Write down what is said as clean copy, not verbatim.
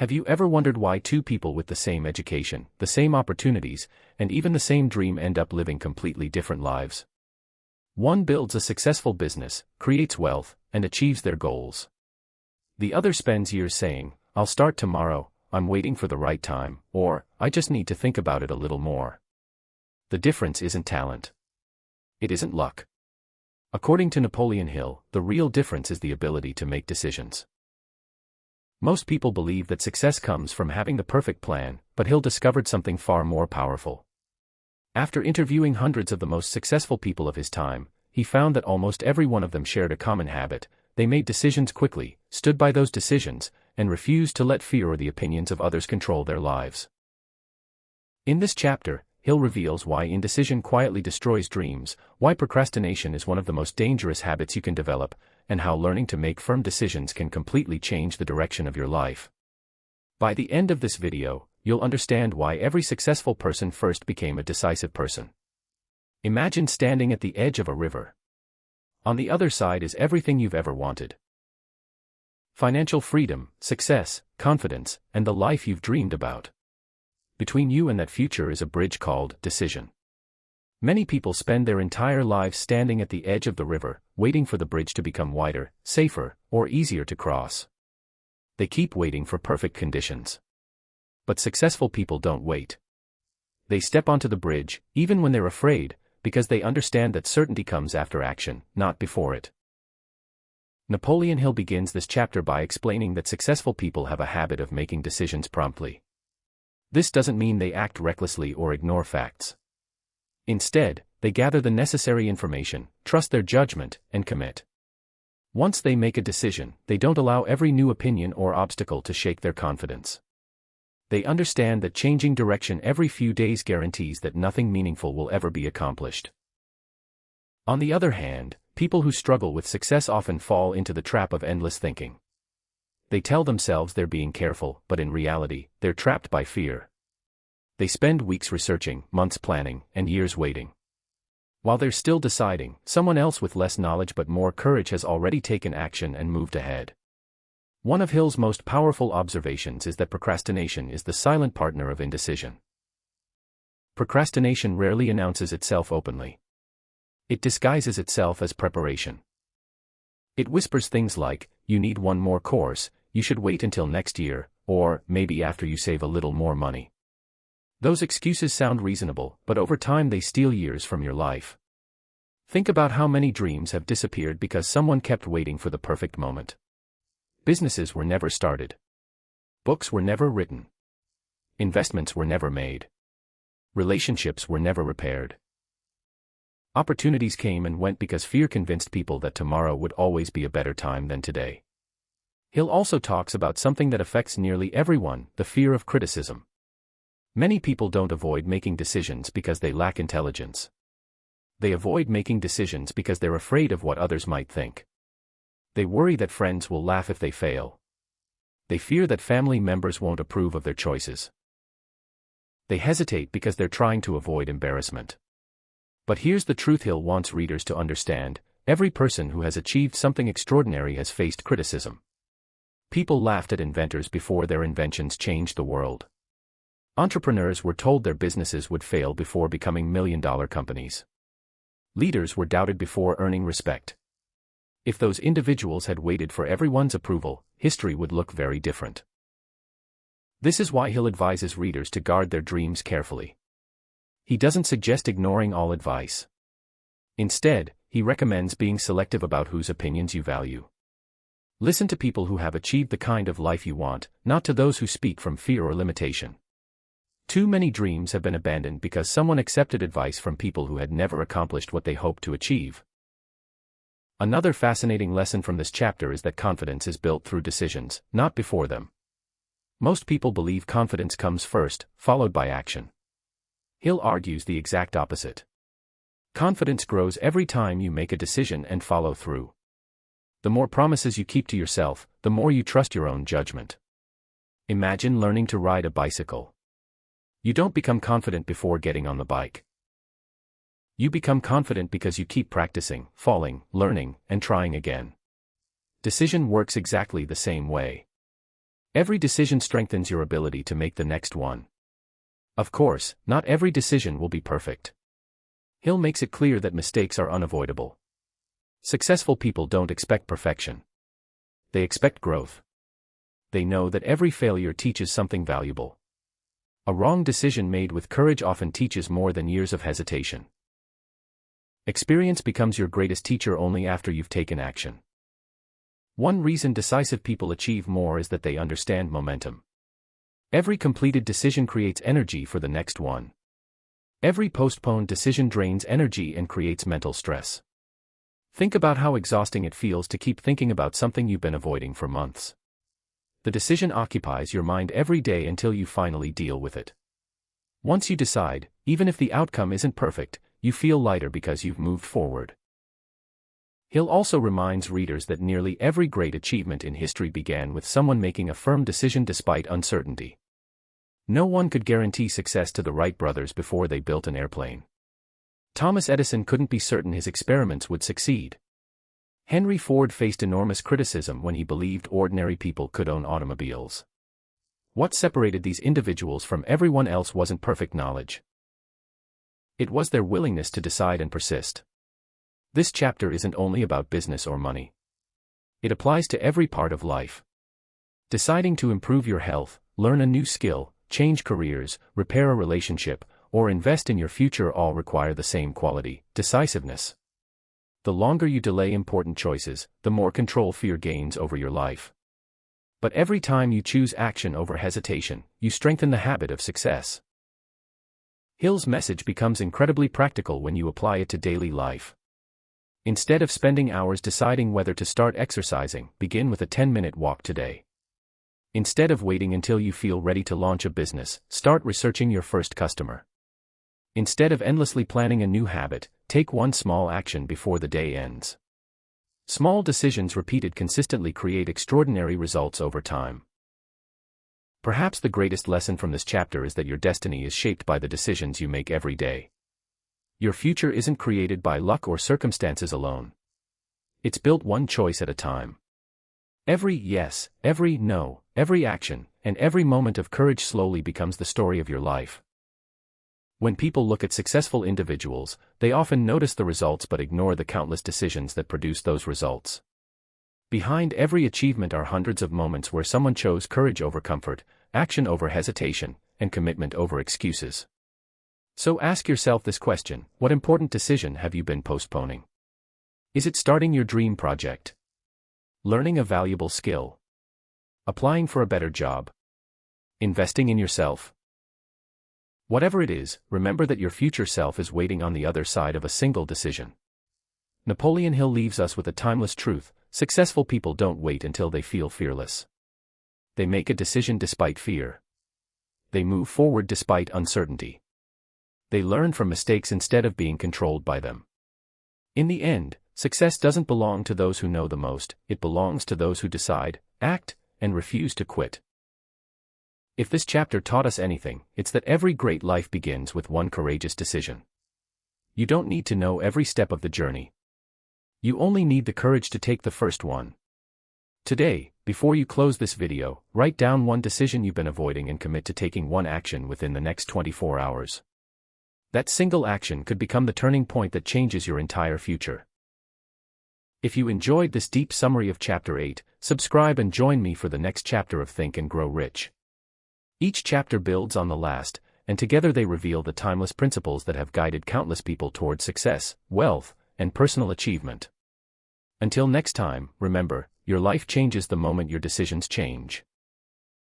Have you ever wondered why two people with the same education, the same opportunities, and even the same dream end up living completely different lives? One builds a successful business, creates wealth, and achieves their goals. The other spends years saying, "I'll start tomorrow, I'm waiting for the right time," or "I just need to think about it a little more." The difference isn't talent. It isn't luck. According to Napoleon Hill, the real difference is the ability to make decisions. Most people believe that success comes from having the perfect plan, but Hill discovered something far more powerful. After interviewing hundreds of the most successful people of his time, he found that almost every one of them shared a common habit: they made decisions quickly, stood by those decisions, and refused to let fear or the opinions of others control their lives. In this chapter, Hill reveals why indecision quietly destroys dreams, why procrastination is one of the most dangerous habits you can develop, and how learning to make firm decisions can completely change the direction of your life. By the end of this video, you'll understand why every successful person first became a decisive person. Imagine standing at the edge of a river. On the other side is everything you've ever wanted. Financial freedom, success, confidence, and the life you've dreamed about. Between you and that future is a bridge called decision. Many people spend their entire lives standing at the edge of the river, waiting for the bridge to become wider, safer, or easier to cross. They keep waiting for perfect conditions. But successful people don't wait. They step onto the bridge, even when they're afraid, because they understand that certainty comes after action, not before it. Napoleon Hill begins this chapter by explaining that successful people have a habit of making decisions promptly. This doesn't mean they act recklessly or ignore facts. Instead, they gather the necessary information, trust their judgment, and commit. Once they make a decision, they don't allow every new opinion or obstacle to shake their confidence. They understand that changing direction every few days guarantees that nothing meaningful will ever be accomplished. On the other hand, people who struggle with success often fall into the trap of endless thinking. They tell themselves they're being careful, but in reality, they're trapped by fear. They spend weeks researching, months planning, and years waiting. While they're still deciding, someone else with less knowledge but more courage has already taken action and moved ahead. One of Hill's most powerful observations is that procrastination is the silent partner of indecision. Procrastination rarely announces itself openly. It disguises itself as preparation. It whispers things like, "You need one more course, you should wait until next year, or maybe after you save a little more money." Those excuses sound reasonable, but over time they steal years from your life. Think about how many dreams have disappeared because someone kept waiting for the perfect moment. Businesses were never started. Books were never written. Investments were never made. Relationships were never repaired. Opportunities came and went because fear convinced people that tomorrow would always be a better time than today. Hill also talks about something that affects nearly everyone: the fear of criticism. Many people don't avoid making decisions because they lack intelligence. They avoid making decisions because they're afraid of what others might think. They worry that friends will laugh if they fail. They fear that family members won't approve of their choices. They hesitate because they're trying to avoid embarrassment. But here's the truth Hill wants readers to understand: every person who has achieved something extraordinary has faced criticism. People laughed at inventors before their inventions changed the world. Entrepreneurs were told their businesses would fail before becoming million-dollar companies. Leaders were doubted before earning respect. If those individuals had waited for everyone's approval, history would look very different. This is why Hill advises readers to guard their dreams carefully. He doesn't suggest ignoring all advice. Instead, he recommends being selective about whose opinions you value. Listen to people who have achieved the kind of life you want, not to those who speak from fear or limitation. Too many dreams have been abandoned because someone accepted advice from people who had never accomplished what they hoped to achieve. Another fascinating lesson from this chapter is that confidence is built through decisions, not before them. Most people believe confidence comes first, followed by action. Hill argues the exact opposite. Confidence grows every time you make a decision and follow through. The more promises you keep to yourself, the more you trust your own judgment. Imagine learning to ride a bicycle. You don't become confident before getting on the bike. You become confident because you keep practicing, falling, learning, and trying again. Decision works exactly the same way. Every decision strengthens your ability to make the next one. Of course, not every decision will be perfect. Hill makes it clear that mistakes are unavoidable. Successful people don't expect perfection. They expect growth. They know that every failure teaches something valuable. A wrong decision made with courage often teaches more than years of hesitation. Experience becomes your greatest teacher only after you've taken action. One reason decisive people achieve more is that they understand momentum. Every completed decision creates energy for the next one. Every postponed decision drains energy and creates mental stress. Think about how exhausting it feels to keep thinking about something you've been avoiding for months. The decision occupies your mind every day until you finally deal with it. Once you decide, even if the outcome isn't perfect, you feel lighter because you've moved forward. Hill also reminds readers that nearly every great achievement in history began with someone making a firm decision despite uncertainty. No one could guarantee success to the Wright brothers before they built an airplane. Thomas Edison couldn't be certain his experiments would succeed. Henry Ford faced enormous criticism when he believed ordinary people could own automobiles. What separated these individuals from everyone else wasn't perfect knowledge. It was their willingness to decide and persist. This chapter isn't only about business or money. It applies to every part of life. Deciding to improve your health, learn a new skill, change careers, repair a relationship, or invest in your future all require the same quality, decisiveness. The longer you delay important choices, the more control fear gains over your life. But every time you choose action over hesitation, you strengthen the habit of success. Hill's message becomes incredibly practical when you apply it to daily life. Instead of spending hours deciding whether to start exercising, begin with a 10-minute walk today. Instead of waiting until you feel ready to launch a business, start researching your first customer. Instead of endlessly planning a new habit, take one small action before the day ends. Small decisions repeated consistently create extraordinary results over time. Perhaps the greatest lesson from this chapter is that your destiny is shaped by the decisions you make every day. Your future isn't created by luck or circumstances alone. It's built one choice at a time. Every yes, every no, every action, and every moment of courage slowly becomes the story of your life. When people look at successful individuals, they often notice the results but ignore the countless decisions that produce those results. Behind every achievement are hundreds of moments where someone chose courage over comfort, action over hesitation, and commitment over excuses. So ask yourself this question: what important decision have you been postponing? Is it starting your dream project? Learning a valuable skill? Applying for a better job? Investing in yourself? Whatever it is, remember that your future self is waiting on the other side of a single decision. Napoleon Hill leaves us with a timeless truth: successful people don't wait until they feel fearless. They make a decision despite fear. They move forward despite uncertainty. They learn from mistakes instead of being controlled by them. In the end, success doesn't belong to those who know the most, it belongs to those who decide, act, and refuse to quit. If this chapter taught us anything, it's that every great life begins with one courageous decision. You don't need to know every step of the journey. You only need the courage to take the first one. Today, before you close this video, write down one decision you've been avoiding and commit to taking one action within the next 24 hours. That single action could become the turning point that changes your entire future. If you enjoyed this deep summary of Chapter 8, subscribe and join me for the next chapter of Think and Grow Rich. Each chapter builds on the last, and together they reveal the timeless principles that have guided countless people toward success, wealth, and personal achievement. Until next time, remember, your life changes the moment your decisions change.